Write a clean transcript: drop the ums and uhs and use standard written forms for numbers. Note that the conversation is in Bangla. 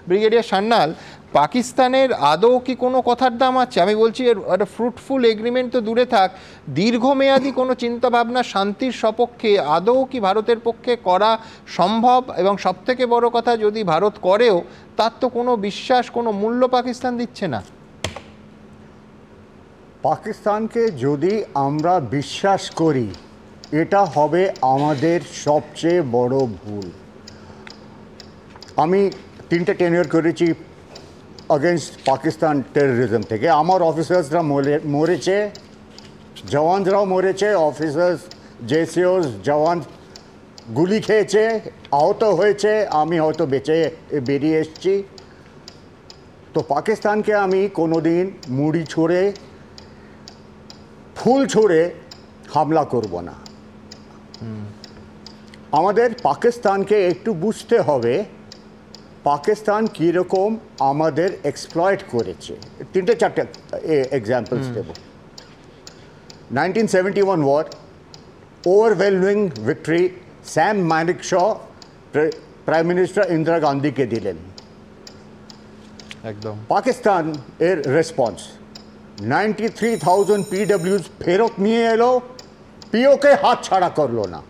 ব্রিগেডিয়ার সান্যাল, পাকিস্তানের আদৌ কি কোনো কথার দাম আছে? আমি বলছি এর একটা ফ্রুটফুল এগ্রিমেন্ট তো দূরে থাক, দীর্ঘমেয়াদী কোনো চিন্তাভাবনা শান্তির সপক্ষে আদৌ কি ভারতের পক্ষে করা সম্ভব? এবং সবথেকে বড় কথা, যদি ভারত করেও তার তো কোনো বিশ্বাস, কোনো মূল্য পাকিস্তান দিচ্ছে না। পাকিস্তানকে যদি আমরা বিশ্বাস করি, এটা হবে আমাদের সবচেয়ে বড় ভুল। আমি 3টে টেনিওর করেছি अगेंस्ट পাকিস্তান টেররিজম থেকে। আমার অফিসার্সরা মরেছে, জওয়ানরাও মরেছে, অফিসার্স জেসিওস জওয়ান গুলি খেয়েছে, আহত হয়েছে, আমি হয়তো বেঁচে বেরিয়ে এসেছি। তো পাকিস্তানকে আমি কোনোদিন মুড়ি ছুঁড়ে ফুল ছুঁড়ে হামলা করব না। আমাদের পাকিস্তানকে একটু বুঝতে হবে পাকিস্তান কীরকম আমাদের এক্সপ্লয়েট করেছে। 3-4 এক্সাম্পলস দেব। 1971 war, overwhelming victory Sam Manekshaw prime minister Indira গান্ধীকে দিলেন। একদম পাকিস্তান এর রেসপন্স 93,000 পিডব্লিউজ ফেরত নিয়ে এলো, পিওকে হাত ছাড়া করলো না।